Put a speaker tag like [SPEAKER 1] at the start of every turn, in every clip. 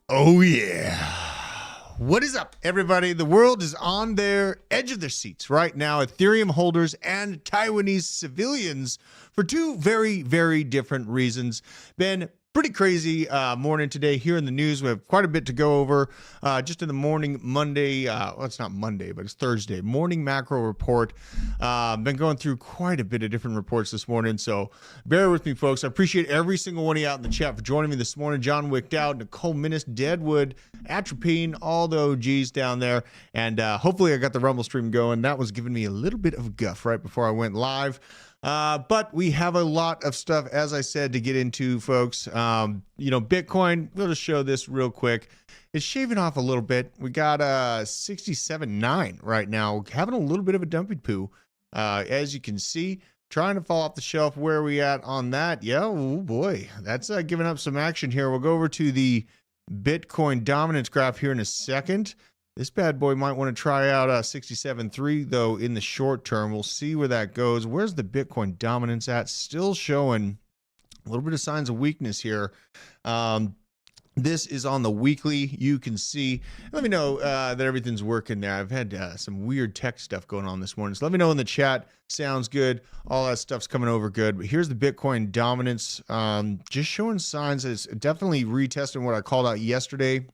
[SPEAKER 1] Oh, yeah. What is up, everybody? The world is on their edge of their seats right now. Ethereum holders and Taiwanese civilians for two very, very different reasons. Been pretty crazy morning today here in the news. We have quite a bit to go over just in the morning Monday. Well, it's not Monday, but it's Thursday. Morning macro report. Been going through quite a bit of different reports this morning, so bear with me, folks. I appreciate every single one of you out in the chat for joining me this morning. John Wicked Out, Nicole Minnis, Deadwood, Atropine, all the OGs down there. And hopefully I got the Rumble stream going. That was giving me a little bit of guff right before I went live. But we have a lot of stuff, as I said, to get into, folks. Bitcoin, we'll just show this real quick. It's shaving off a little bit. We got 67.9 right now, having a little bit of a dumpy poo. As you can see, trying to fall off the shelf. Where are we at on that? Yeah, oh boy, that's giving up some action here. We'll go over to the Bitcoin dominance graph here in a second. This bad boy might want to try out 67.3, though, in the short term. We'll see where that goes. Where's the Bitcoin dominance at? Still showing a little bit of signs of weakness here. This is on the weekly. You can see. Let me know that everything's working there. I've had some weird tech stuff going on this morning. So let me know in the chat. Sounds good. All that stuff's coming over good. But here's the Bitcoin dominance. Just showing signs that it's definitely retesting what I called out yesterday.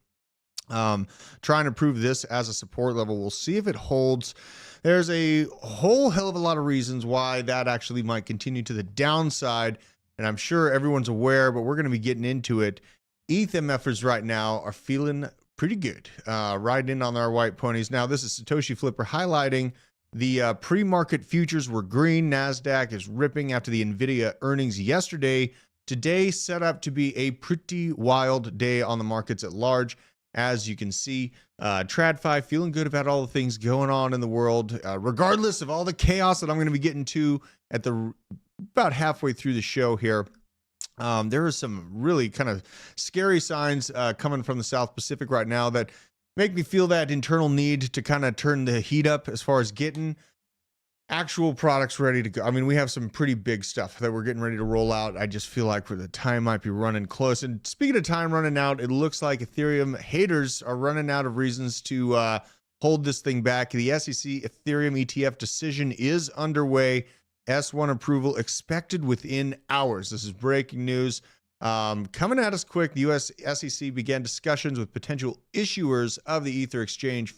[SPEAKER 1] Trying to prove this as a support level. We'll see if it holds. There's a whole hell of a lot of reasons why that actually might continue to the downside, and I'm sure everyone's aware, but we're going to be getting into it. ETH MFers right now are feeling pretty good, riding in on our white ponies. Now, this is Satoshi Flipper highlighting the pre-market futures were green. NASDAQ is ripping after the NVIDIA earnings yesterday. Today set up to be a pretty wild day on the markets at large. As you can see, TradFi feeling good about all the things going on in the world, regardless of all the chaos that I'm going to be getting to at the about halfway through the show here. There are some really kind of scary signs coming from the South Pacific right now that make me feel that internal need to kind of turn the heat up as far as getting actual products ready to go. I mean, we have some pretty big stuff that we're getting ready to roll out. I just feel like the time might be running close. And speaking of time running out, it looks like Ethereum haters are running out of reasons to hold this thing back. The SEC Ethereum ETF decision is underway. S1 approval expected within hours. This is breaking news. Coming at us quick, the US SEC began discussions with potential issuers of the Ether exchange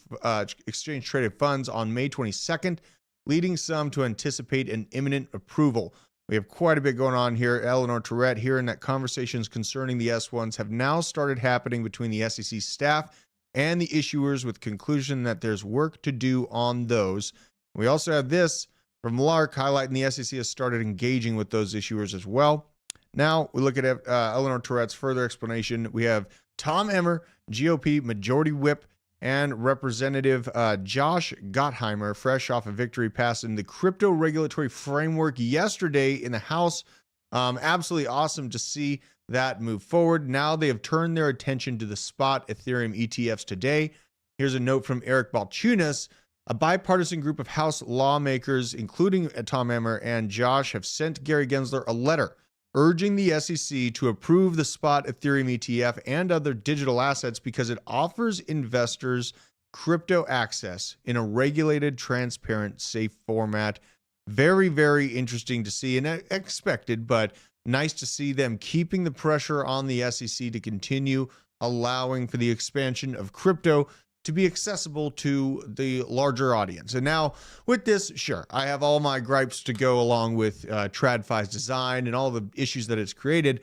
[SPEAKER 1] traded funds on May 22nd. Leading some to anticipate an imminent approval. We have quite a bit going on here. Eleanor Tourette hearing that conversations concerning the S1s have now started happening between the SEC staff and the issuers, with conclusion that there's work to do on those. We also have this from Lark highlighting the SEC has started engaging with those issuers as well. Now we look at Eleanor Tourette's further explanation. We have Tom Emmer, GOP Majority Whip, and Representative Josh Gottheimer, fresh off a victory passing the crypto regulatory framework yesterday in the House. Absolutely awesome to see that move forward. Now they have turned their attention to the spot Ethereum ETFs today. Here's a note from Eric Balchunas. A bipartisan group of House lawmakers, including Tom Emmer and Josh, have sent Gary Gensler a letter urging the SEC to approve the spot Ethereum ETF and other digital assets because it offers investors crypto access in a regulated, transparent, safe format. Very, very interesting to see and expected, but nice to see them keeping the pressure on the SEC to continue allowing for the expansion of crypto to be accessible to the larger audience. And now with this, sure, I have all my gripes to go along with TradFi's design and all the issues that it's created,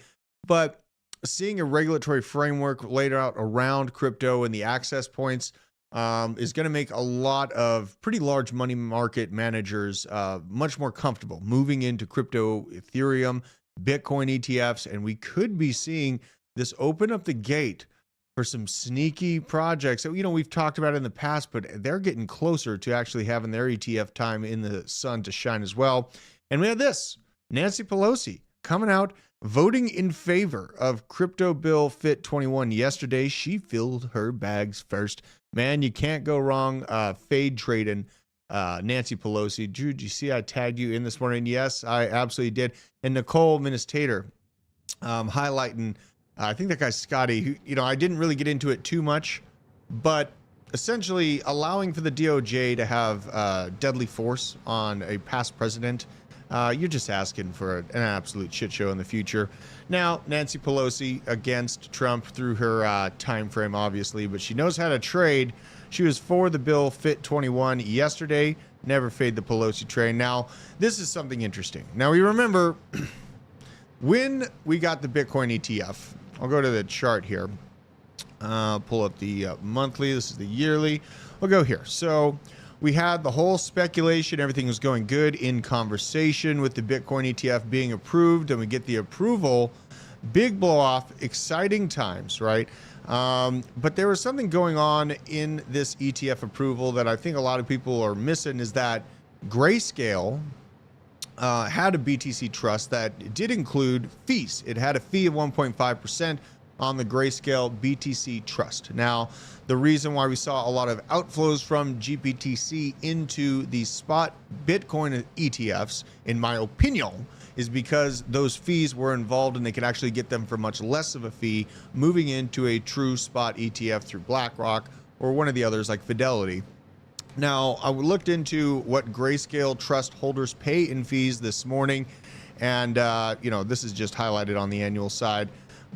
[SPEAKER 1] but seeing a regulatory framework laid out around crypto and the access points is going to make a lot of pretty large money market managers much more comfortable moving into crypto, Ethereum, Bitcoin ETFs, and we could be seeing this open up the gate for some sneaky projects that, we've talked about in the past, but they're getting closer to actually having their ETF time in the sun to shine as well. And we have this, Nancy Pelosi coming out, voting in favor of crypto bill Fit 21 yesterday. She filled her bags first. Man, you can't go wrong fade trading Nancy Pelosi. Drew, did you see I tagged you in this morning? Yes, I absolutely did. And Nicole Minnis highlighting I think that guy's Scotty, who, I didn't really get into it too much, but essentially allowing for the DOJ to have deadly force on a past president. You're just asking for an absolute shit show in the future. Now, Nancy Pelosi against Trump through her time frame, obviously, but she knows how to trade. She was for the bill Fit 21 yesterday. Never fade the Pelosi train. Now, this is something interesting. Now, we remember when we got the Bitcoin ETF. I'll go to the chart here. Pull up the monthly. This is the yearly. We'll go here. So we had the whole speculation. Everything was going good in conversation with the Bitcoin ETF being approved, and we get the approval. Big blow off. Exciting times, right? But there was something going on in this ETF approval that I think a lot of people are missing, is that Grayscale had a BTC trust that did include fees. It had a fee of 1.5% on the Grayscale BTC trust. Now, the reason why we saw a lot of outflows from GBTC into the spot Bitcoin ETFs, in my opinion, is because those fees were involved and they could actually get them for much less of a fee moving into a true spot ETF through BlackRock or one of the others like Fidelity. Now, I looked into what Grayscale trust holders pay in fees this morning, and this is just highlighted on the annual side,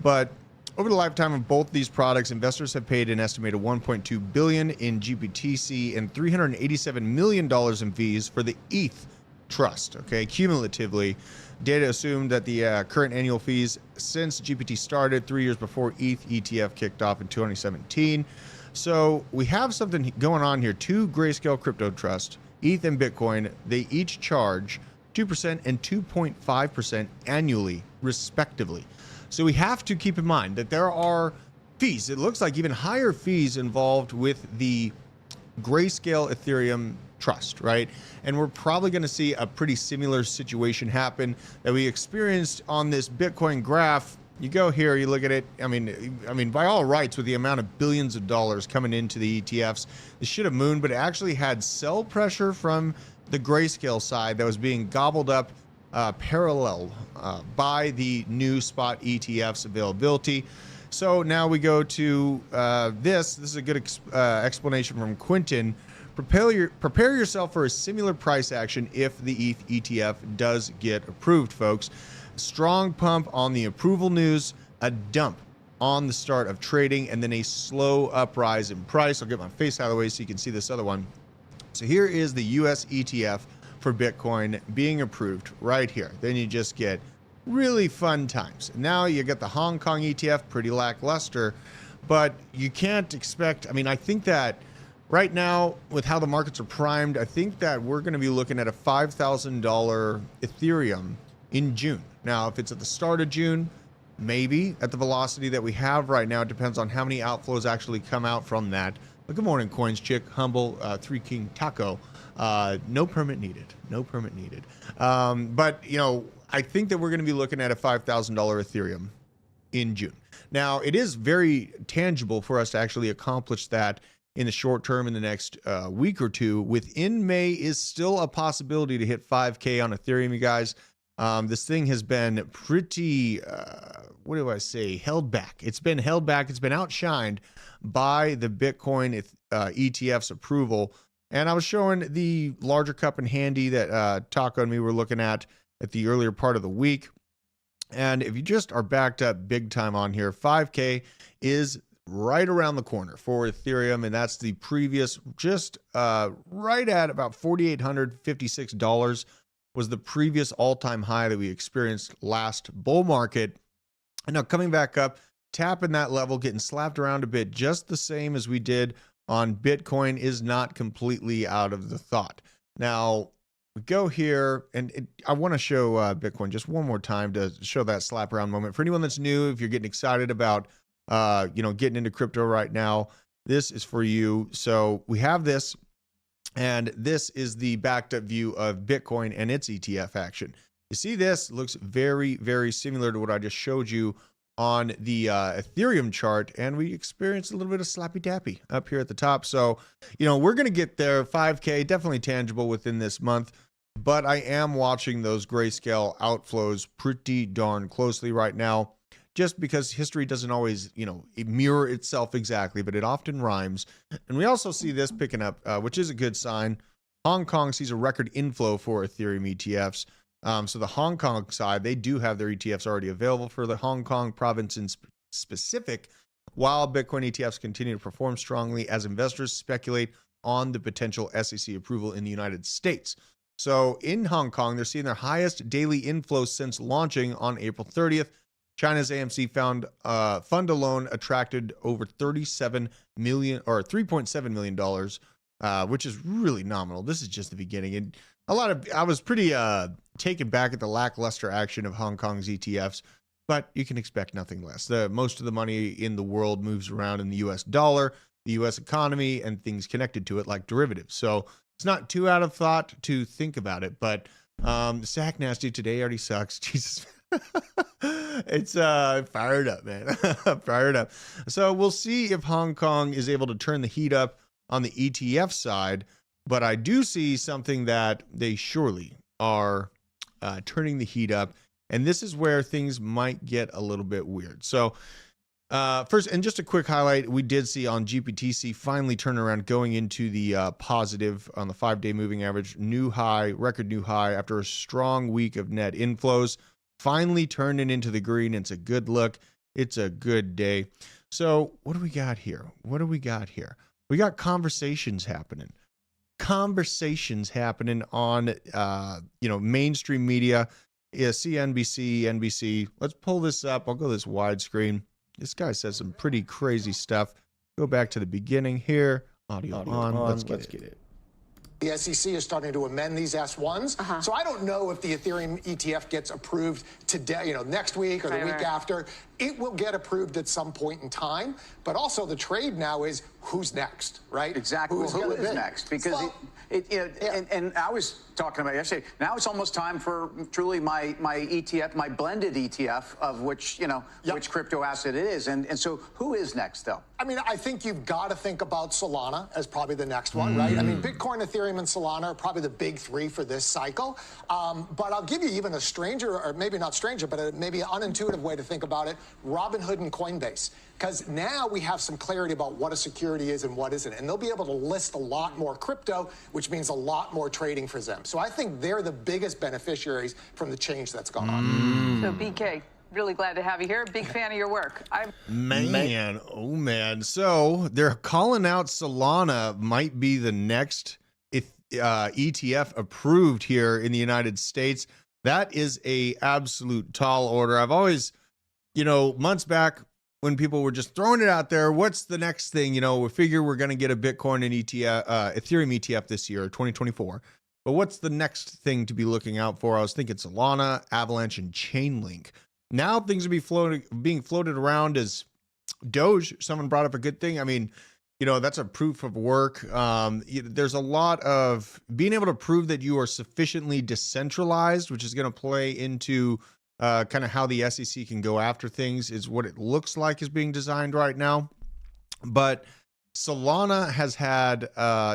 [SPEAKER 1] but over the lifetime of both these products, investors have paid an estimated $1.2 billion in GBTC and $387 million in fees for the ETH trust. Okay, cumulatively, data assumed that the current annual fees since GPT started 3 years before ETH ETF kicked off in 2017. So we have something going on here. Two Grayscale crypto trusts, ETH and Bitcoin, they each charge 2% and 2.5% annually, respectively. So we have to keep in mind that there are fees. It looks like even higher fees involved with the Grayscale Ethereum trust, right? And we're probably going to see a pretty similar situation happen that we experienced on this Bitcoin graph. You go here, you look at it. I mean, by all rights, with the amount of billions of dollars coming into the ETFs, it should have mooned, but it actually had sell pressure from the Grayscale side that was being gobbled up parallel by the new spot ETFs availability. So now we go to this. This is a good explanation from Quinton. Prepare yourself for a similar price action if the ETH ETF does get approved, folks. Strong pump on the approval news, a dump on the start of trading, and then a slow uprise in price. I'll get my face out of the way so you can see this other one. So here is the US ETF for Bitcoin being approved right here. Then you just get really fun times. Now you get the Hong Kong ETF, pretty lackluster, but you can't expect, I think that right now with how the markets are primed, I think that we're going to be looking at a $5,000 Ethereum in June. Now, if it's at the start of June, maybe at the velocity that we have right now, it depends on how many outflows actually come out from that. But good morning, Coins Chick, Humble, Three King Taco. No permit needed. No permit needed. But, I think that we're going to be looking at a $5,000 Ethereum in June. Now, it is very tangible for us to actually accomplish that in the short term in the next week or two. Within May is still a possibility to hit 5K on Ethereum, you guys. This thing has been pretty, held back. It's been held back. It's been outshined by the Bitcoin ETF's approval. And I was showing the larger cup and handy that Taco and me were looking at the earlier part of the week. And if you just are backed up big time on here, 5K is right around the corner for Ethereum. And that's the previous, just right at about $4,856 was the previous all-time high that we experienced last bull market. And now coming back up, tapping that level, getting slapped around a bit, just the same as we did on Bitcoin, is not completely out of the thought. Now, we go here, and I want to show Bitcoin just one more time to show that slap around moment. For anyone that's new, if you're getting excited about, getting into crypto right now, this is for you. So we have this, and this is the backed up view of Bitcoin and its ETF action. You see, this looks very, very similar to what I just showed you on the Ethereum chart, and we experienced a little bit of slappy dappy up here at the top. So, we're going to get there. 5K, definitely tangible within this month, but I am watching those Grayscale outflows pretty darn closely right now. just because history doesn't always, mirror itself exactly, but it often rhymes. And we also see this picking up, which is a good sign. Hong Kong sees a record inflow for Ethereum ETFs. So the Hong Kong side, they do have their ETFs already available for the Hong Kong province in specific, while Bitcoin ETFs continue to perform strongly as investors speculate on the potential SEC approval in the United States. So in Hong Kong, they're seeing their highest daily inflow since launching on April 30th. China's AMC fund alone attracted over 37 million or $3.7 million, which is really nominal. This is just the beginning. And I was pretty taken back at the lackluster action of Hong Kong's ETFs, but you can expect nothing less. Most of the money in the world moves around in the US dollar, the US economy, and things connected to it like derivatives. So it's not too out of thought to think about it, but Sack Nasty today already sucks. Jesus. It's fired up, man. Fired up. So we'll see if Hong Kong is able to turn the heat up on the ETF side, but I do see something that they surely are turning the heat up, and this is where things might get a little bit weird. So first, and just a quick highlight, we did see on GPTC finally turn around, going into the positive on the 5-day moving average, record new high after a strong week of net inflows. Finally turning into the green. It's a good look. It's a good day. So what do we got here? We got conversations happening. On, mainstream media, CNBC, NBC. Let's pull this up. I'll go this widescreen. This guy says some pretty crazy stuff. Go back to the beginning here. Audio on. Let's get it.
[SPEAKER 2] The SEC is starting to amend these S1s. So I don't know if the Ethereum ETF gets approved today, next week or the week after. It will get approved at some point in time. But also the trade now is who's next, right?
[SPEAKER 3] Exactly. Who is next? Because and I was talking about yesterday. Now it's almost time for truly my ETF, my blended ETF of which, which crypto asset it is. And so who is next, though?
[SPEAKER 2] I mean, I think you've got to think about Solana as probably the next one, right? I mean, Bitcoin, Ethereum, and Solana are probably the big three for this cycle. But I'll give you even a stranger, or maybe not stranger, but maybe an unintuitive way to think about it, Robinhood and Coinbase. Because now we have some clarity about what a security is and what isn't. And they'll be able to list a lot more crypto, which means a lot more trading for them. So I think they're the biggest beneficiaries from the change that's gone on.
[SPEAKER 4] So BK, really glad to have you here. Big fan of your work.
[SPEAKER 1] Man. So they're calling out Solana might be the next ETF approved here in the United States. That is a absolute tall order. I've always, months back when people were just throwing it out there, what's the next thing? We figure we're going to get a Bitcoin and Ethereum ETF this year, 2024. But what's the next thing to be looking out for? I was thinking Solana, Avalanche, and Chainlink. Now things are being floated around as Doge. Someone brought up a good thing. I mean, that's a proof of work. There's a lot of being able to prove that you are sufficiently decentralized, which is going to play into kind of how the SEC can go after things, is what it looks like is being designed right now. But Solana has had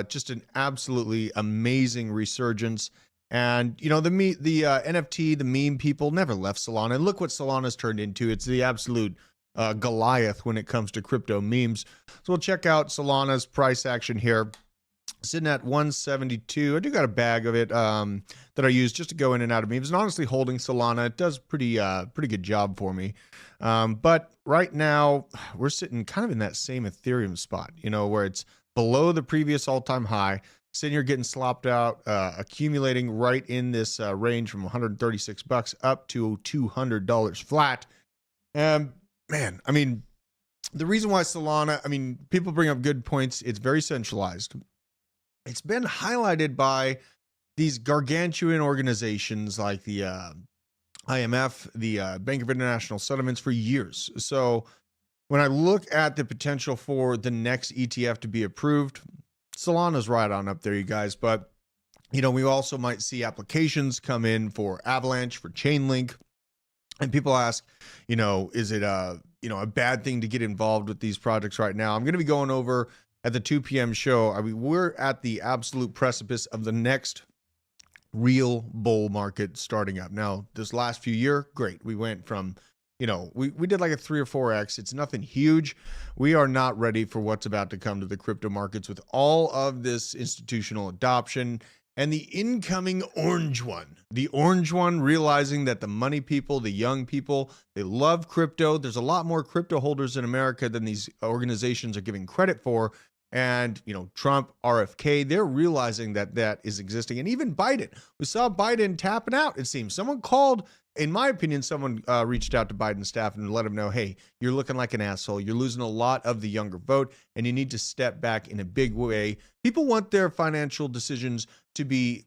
[SPEAKER 1] just an absolutely amazing resurgence. And, the NFT, the meme people never left Solana. And look what Solana's turned into. It's the absolute Goliath when it comes to crypto memes. So we'll check out Solana's price action here. Sitting at 172. I do got a bag of it that I use just to go in and out of memes. And honestly, holding Solana, it does pretty good job for me. But right now, we're sitting kind of in that same Ethereum spot, where it's below the previous all-time high. Sitting here getting slopped out, accumulating right in this range from $136 up to $200 flat. And man, I mean, the reason why Solana, people bring up good points. It's very centralized. It's been highlighted by these gargantuan organizations like the IMF, the Bank of International Settlements for years. So when I look at the potential for the next ETF to be approved, Solana's right on up there, you guys. But, we also might see applications come in for Avalanche, for Chainlink. And people ask, is it a bad thing to get involved with these projects right now? I'm going to be going over at the 2 p.m. show. We're at the absolute precipice of the next real bull market starting up. Now, this last few years, great. We went from we did like a 3 or 4x. It's nothing huge. We are not ready for what's about to come to the crypto markets with all of this institutional adoption and the incoming orange one. The orange one realizing that the money people, the young people, they love crypto. There's a lot more crypto holders in America than these organizations are giving credit for. And, Trump, RFK, they're realizing that that is existing. And even Biden, we saw Biden tapping out, it seems. Someone called, in my opinion, someone reached out to Biden's staff and let him know, hey, you're looking like an asshole. You're losing a lot of the younger vote, and you need to step back in a big way. People want their financial decisions to be,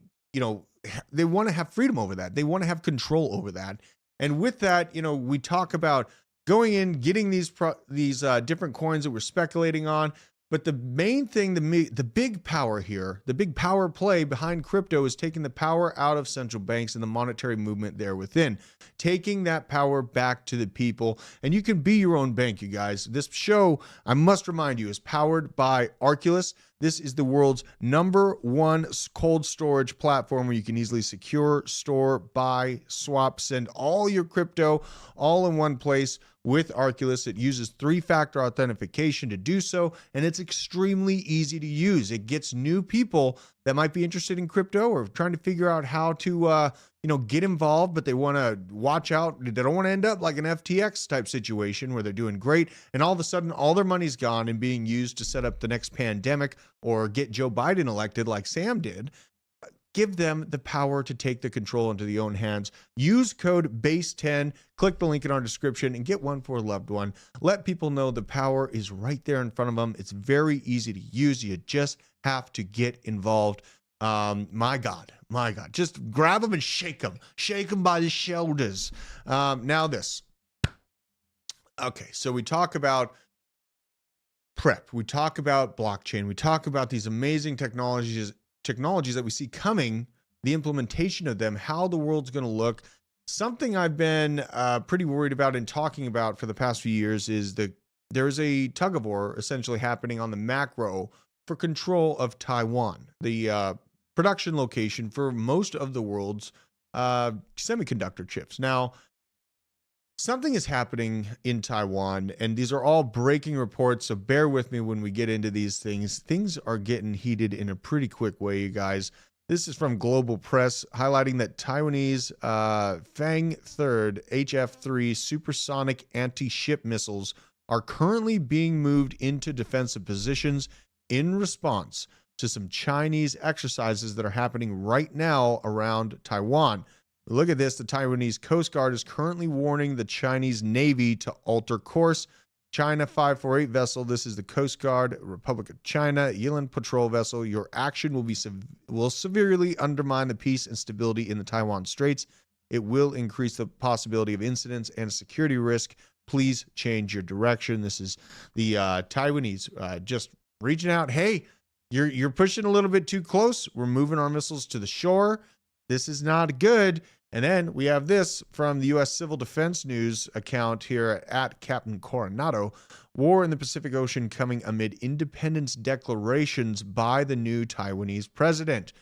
[SPEAKER 1] they want to have freedom over that. They want to have control over that. And with that, we talk about going in, getting these different coins that we're speculating on. But the main thing, the big power here, the big power play behind crypto is taking the power out of central banks and the monetary movement there within, taking that power back to the people. And you can be your own bank, you guys. This show, I must remind you, is powered by Arculus. This is the world's #1 cold storage platform where you can easily secure, store, buy, swap, send all your crypto all in one place with Arculus. It uses 3-factor authentication to do so, and it's extremely easy to use. It gets new people that might be interested in crypto or trying to figure out how to get involved, but they want to watch out. They don't want to end up like an FTX type situation where they're doing great and all of a sudden all their money's gone and being used to set up the next pandemic or get Joe Biden elected like Sam did. Give them the power to take the control into their own hands. Use code BASE10, click the link in our description, and get one for a loved one. Let people know the power is right there in front of them. It's very easy to use. You just have to get involved. My God, just grab them and shake them by the shoulders. Now this. Okay, so we talk about prep. We talk about blockchain. We talk about these amazing technologies that we see coming, the implementation of them, how the world's going to look. Something I've been pretty worried about and talking about for the past few years is there's a tug of war essentially happening on the macro for control of Taiwan, the production location for most of the world's semiconductor chips. Now, something is happening in Taiwan, and these are all breaking reports, so bear with me when we get into these things. Things are getting heated in a pretty quick way, you guys. This is from Global Press, highlighting that Taiwanese Fang 3rd HF-3 supersonic anti-ship missiles are currently being moved into defensive positions in response to some Chinese exercises that are happening right now around Taiwan. Look at this. The Taiwanese Coast Guard is currently warning the Chinese Navy to alter course. China 548 vessel. This is the Coast Guard, Republic of China, Yilan patrol vessel. Your action will severely undermine the peace and stability in the Taiwan Straits. It will increase the possibility of incidents and security risk. Please change your direction. This is the Taiwanese just reaching out. Hey, you're pushing a little bit too close. We're moving our missiles to the shore. This is not good. And then we have this from the U.S. Civil Defense News account here at Captain Coronado. War in the Pacific Ocean coming amid independence declarations by the new Taiwanese president.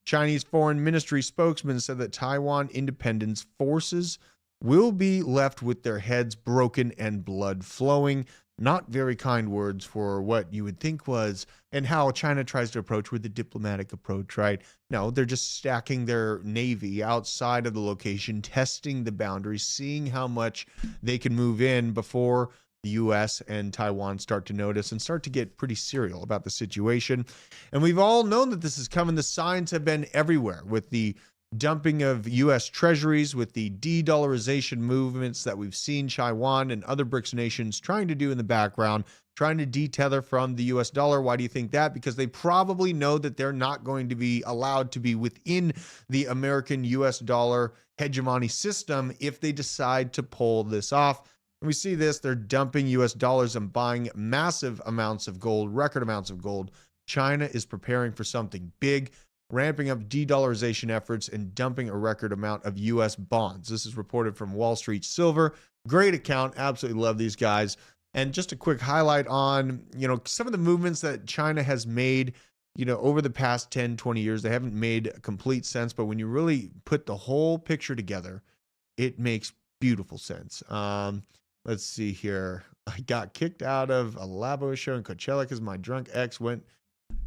[SPEAKER 1] Chinese Foreign Ministry spokesman said that Taiwan independence forces will be left with their heads broken and blood flowing. Not very kind words for what you would think was, and how China tries to approach with the diplomatic approach, right? No, they're just stacking their navy outside of the location, testing the boundaries, seeing how much they can move in before the U.S. and Taiwan start to notice and start to get pretty serial about the situation. And we've all known that this is coming. The signs have been everywhere with the dumping of U.S. treasuries, with the de-dollarization movements that we've seen Taiwan and other BRICS nations trying to do in the background, trying to detether from the U.S. dollar. Why do you think that? Because they probably know that they're not going to be allowed to be within the American U.S. dollar hegemony system if they decide to pull this off. And we see this, they're dumping U.S. dollars and buying massive amounts of gold, record amounts of gold. China is preparing for something big, ramping up de-dollarization efforts and dumping a record amount of U.S. bonds. This is reported from Wall Street Silver. Great account. Absolutely love these guys. And just a quick highlight on, some of the movements that China has made, over the past 10, 20 years. They haven't made complete sense, but when you really put the whole picture together, it makes beautiful sense. Let's see here. I got kicked out of a Labo show in Coachella because my drunk ex went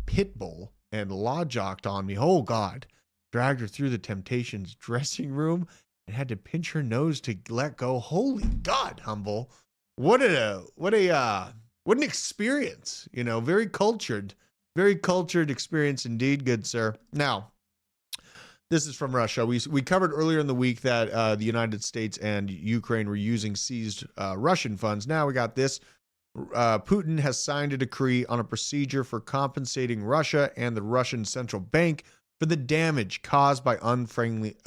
[SPEAKER 1] pitbull and law jocked on me. Oh God. Dragged her through the Temptations dressing room and had to pinch her nose to let go. Holy God, Humble. What an experience. You know, very cultured experience indeed, good sir. Now, this is from Russia. We covered earlier in the week that the United States and Ukraine were using seized Russian funds. Now we got this. Putin has signed a decree on a procedure for compensating Russia and the Russian central bank for the damage caused by unfriendly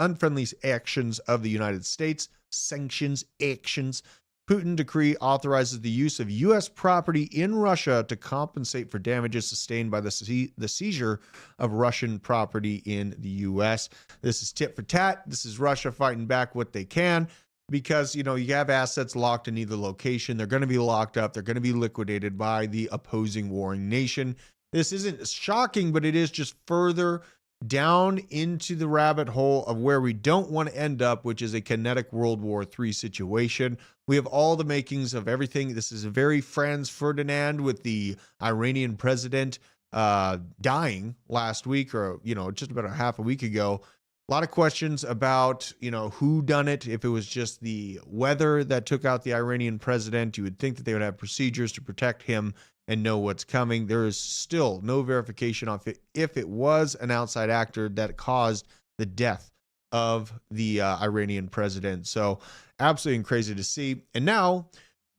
[SPEAKER 1] actions of the United States. Sanctions actions. Putin decree authorizes the use of U.S. property in Russia to compensate for damages sustained by the seizure of Russian property in the U.S. This is tit for tat. This is Russia fighting back what they can because, you know, you have assets locked in either location. They're going to be locked up. They're going to be liquidated by the opposing warring nation. This isn't shocking, but it is just further down into the rabbit hole of where we don't want to end up, which is a kinetic World War III situation. We have all the makings of everything. This is a very Franz Ferdinand with the Iranian president dying last week, or, you know, just about a half a week ago. A lot of questions about, you know, who done it. If it was just the weather that took out the Iranian president, you would think that they would have procedures to protect him and know what's coming. There is still no verification of it if it was an outside actor that caused the death of the Iranian president. So absolutely crazy to see. And now,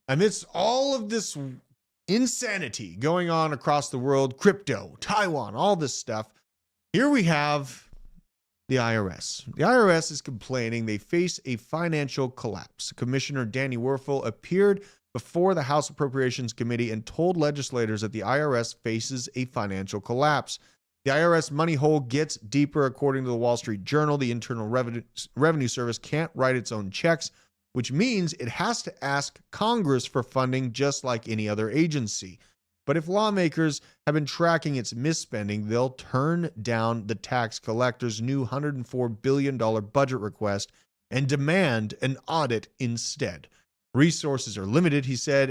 [SPEAKER 1] amidst all of this insanity going on across the world, crypto, Taiwan, all this stuff, here we have the IRS. The IRS is complaining they face a financial collapse. Commissioner Danny Werfel appeared before the House Appropriations Committee and told legislators that the IRS faces a financial collapse. The IRS money hole gets deeper, according to the Wall Street Journal. The Internal Revenue Service can't write its own checks, which means it has to ask Congress for funding just like any other agency. But if lawmakers have been tracking its misspending, they'll turn down the tax collector's new $104 billion budget request and demand an audit instead. Resources are limited, he said,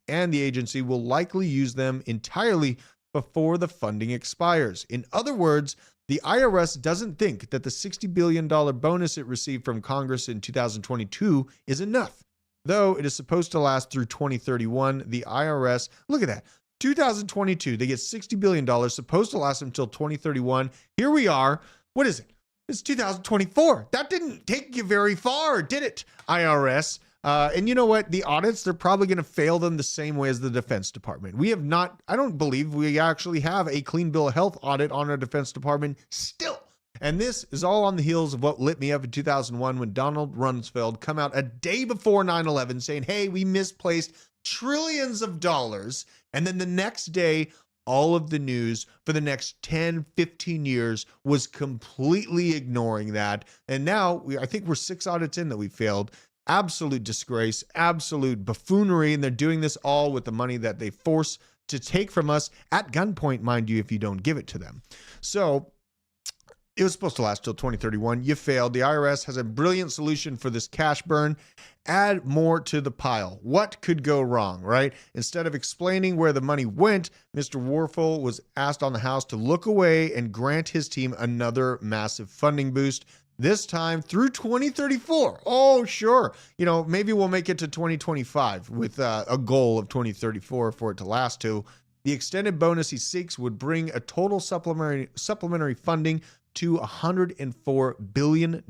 [SPEAKER 1] and the agency will likely use them entirely before the funding expires. In other words, the IRS doesn't think that the $60 billion bonus it received from Congress in 2022 is enough. Though it is supposed to last through 2031, the IRS, look at that, 2022, they get $60 billion, supposed to last until 2031. Here we are. What is it? It's 2024. That didn't take you very far, did it, IRS? And you know what? The audits, they're probably going to fail them the same way as the Defense Department. We have not, I don't believe we actually have a clean bill of health audit on our Defense Department still. And this is all on the heels of what lit me up in 2001 when Donald Rumsfeld come out a day before 9/11 saying, hey, we misplaced trillions of dollars. And then the next day, all of the news for the next 10, 15 years was completely ignoring that. And now I think we're 6 audits in that we failed. Absolute disgrace, absolute buffoonery, and they're doing this all with the money that they force to take from us at gunpoint, mind you, if you don't give it to them. So it was supposed to last till 2031. You failed. The IRS has a brilliant solution for this cash burn. Add more to the pile. What could go wrong, right? Instead of explaining where the money went, Mr. Werfel was asked on the House to look away and grant his team another massive funding boost. This time through 2034. Oh, sure. You know, maybe we'll make it to 2025 with a goal of 2034 for it to last to. The extended bonus he seeks would bring a total supplementary funding to $104 billion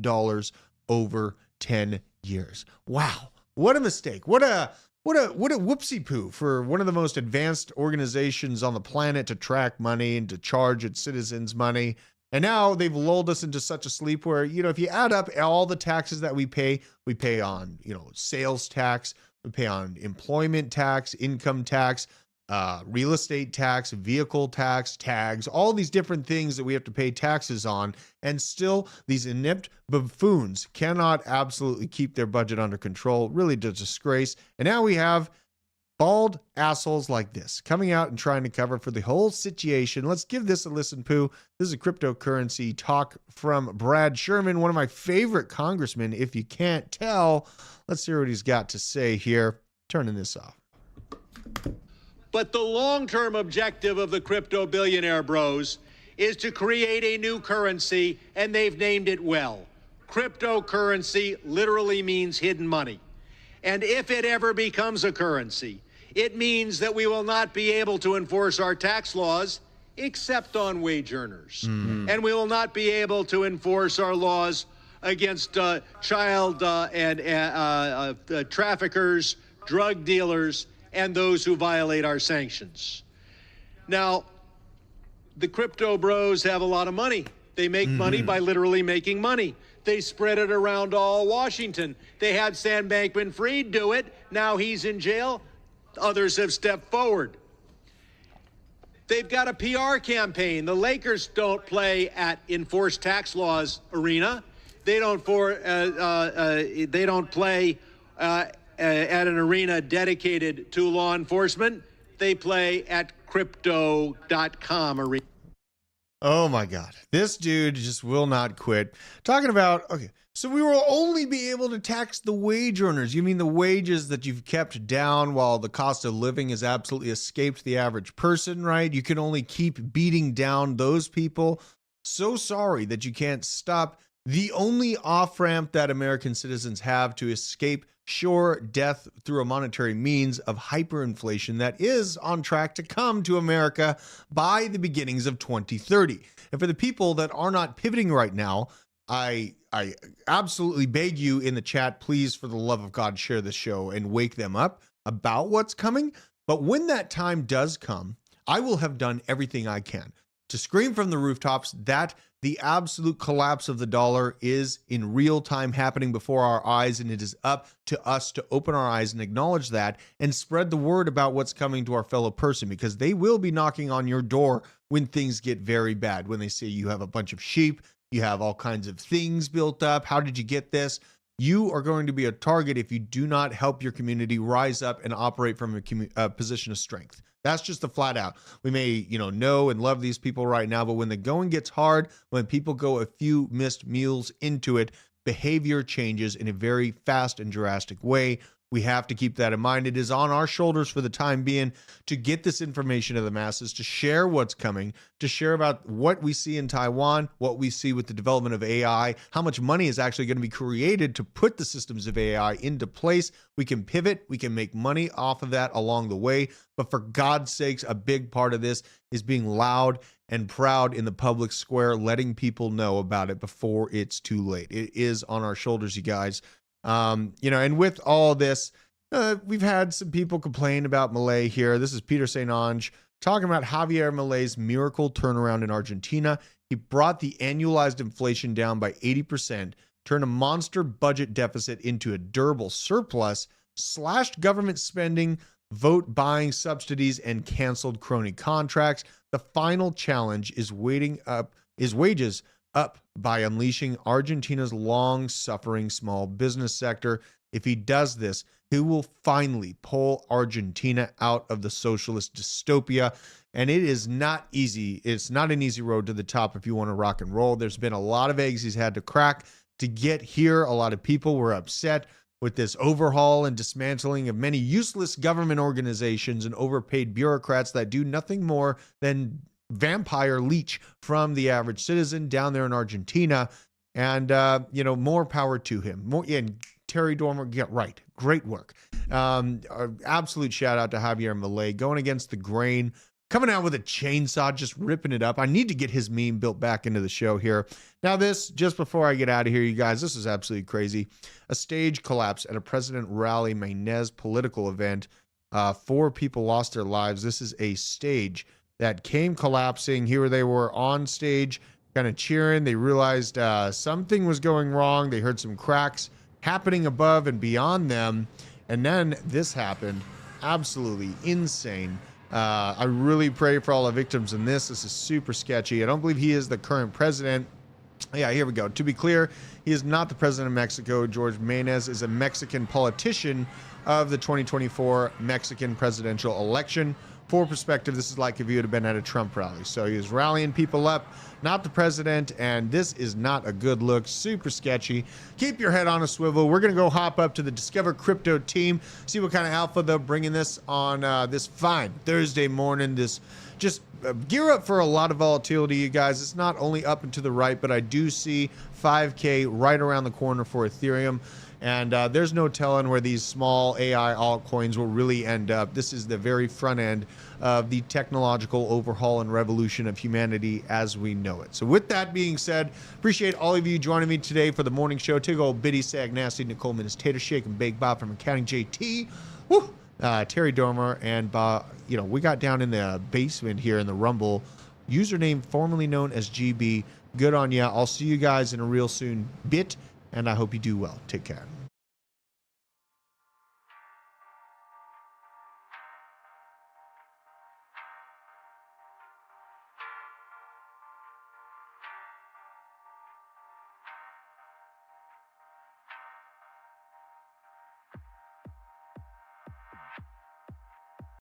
[SPEAKER 1] over 10 years. Wow. What a mistake. What a whoopsie poo for one of the most advanced organizations on the planet to track money and to charge its citizens money. And now they've lulled us into such a sleep where, you know, if you add up all the taxes that we pay on, you know, sales tax, we pay on employment tax, income tax, real estate tax, vehicle tax, tags, all these different things that we have to pay taxes on. And still these inept buffoons cannot absolutely keep their budget under control. Really a disgrace. And now we have Bald assholes like this coming out and trying to cover for the whole situation. Let's give this a listen, Pooh. This is a cryptocurrency talk from Brad Sherman, one of my favorite congressmen, if you can't tell. Let's hear what he's got to say here. Turning this off.
[SPEAKER 5] But the long-term objective of the crypto billionaire bros is to create a new currency, and they've named it well. Cryptocurrency literally means hidden money. And if it ever becomes a currency, it means that we will not be able to enforce our tax laws except on wage earners. And we will not be able to enforce our laws against child and traffickers, drug dealers, and those who violate our sanctions. Now, the crypto bros have a lot of money. They make money by literally making money. They spread it around all Washington. They had Sam Bankman-Fried do it. Now he's in jail. Others have stepped forward. They've got a PR campaign. The Lakers don't play at enforced tax laws arena. They don't play at an arena dedicated to law enforcement. They play at crypto.com arena.
[SPEAKER 1] Oh my God. This dude just will not quit. Talking about, okay, so we will only be able to tax the wage earners. You mean the wages that you've kept down while the cost of living has absolutely escaped the average person, right? You can only keep beating down those people. So sorry that you can't stop the only off-ramp that American citizens have to escape sure death through a monetary means of hyperinflation that is on track to come to America by the beginnings of 2030. And for the people that are not pivoting right now, I absolutely beg you in the chat, please, for the love of God, share this show and wake them up about what's coming. But when that time does come, I will have done everything I can to scream from the rooftops that the absolute collapse of the dollar is in real time happening before our eyes, and it is up to us to open our eyes and acknowledge that and spread the word about what's coming to our fellow person, because they will be knocking on your door when things get very bad, when they say you have a bunch of sheep, you have all kinds of things built up. How did you get this? You are going to be a target if you do not help your community rise up and operate from a position of strength. That's just the flat out. We may, know and love these people right now, but when the going gets hard, when people go a few missed meals into it, behavior changes in a very fast and drastic way. We have to keep that in mind. It is on our shoulders for the time being to get this information to the masses, to share what's coming, to share about what we see in Taiwan, what we see with the development of AI, how much money is actually going to be created to put the systems of AI into place. We can pivot, we can make money off of that along the way. But for God's sakes, a big part of this is being loud and proud in the public square, letting people know about it before it's too late. It is on our shoulders, you guys. And with all this, we've had some people complain about Milei here. This is Peter St. Onge talking about Javier Milei's miracle turnaround in Argentina. He brought the annualized inflation down by 80%, turned a monster budget deficit into a durable surplus, slashed government spending, vote buying subsidies, and canceled crony contracts. The final challenge is wages up by unleashing Argentina's long-suffering small business sector. If he does this, he will finally pull Argentina out of the socialist dystopia. And it is not easy. It's not an easy road to the top if you want to rock and roll. There's been a lot of eggs he's had to crack to get here. A lot of people were upset with this overhaul and dismantling of many useless government organizations and overpaid bureaucrats that do nothing more than vampire leech from the average citizen down there in Argentina. And, more power to him. And Terry Dormer, yeah, right. Great work. Absolute shout out to Javier Milei going against the grain, coming out with a chainsaw, just ripping it up. I need to get his meme built back into the show here. Now this, just before I get out of here, you guys, this is absolutely crazy. A stage collapse at a President Rally Menes political event. 4 people lost their lives. This is a stage that came collapsing. Here they were on stage kind of cheering. They realized something was going wrong. They heard some cracks happening above and beyond them. And then this happened. Absolutely insane. I really pray for all the victims in this. This is super sketchy. I don't believe he is the current president. Yeah, here we go. To be clear, he is not the president of Mexico. George Menes is a Mexican politician of the 2024 Mexican presidential election. For perspective, this is like if you had been at a Trump rally. So he was rallying people up, not the president, and this is not a good look. Super sketchy. Keep your head on a swivel. We're going to go hop up to the Discover Crypto team, see what kind of alpha they're bringing this on this fine Thursday morning. Just gear up for a lot of volatility, you guys. It's not only up and to the right, but I do see 5K right around the corner for Ethereum. And there's no telling where these small AI altcoins will really end up. This is the very front end of the technological overhaul and revolution of humanity as we know it. So with that being said, appreciate all of you joining me today for the morning show. Tig old Biddy, Sag Nasty, Nicole Minnis, Tater Shake, and Bake Bob from Accounting JT. Woo! Terry Dormer, and we got down in the basement here in the Rumble. Username formerly known as GB. Good on ya. I'll see you guys in a real soon bit, and I hope you do well. Take care.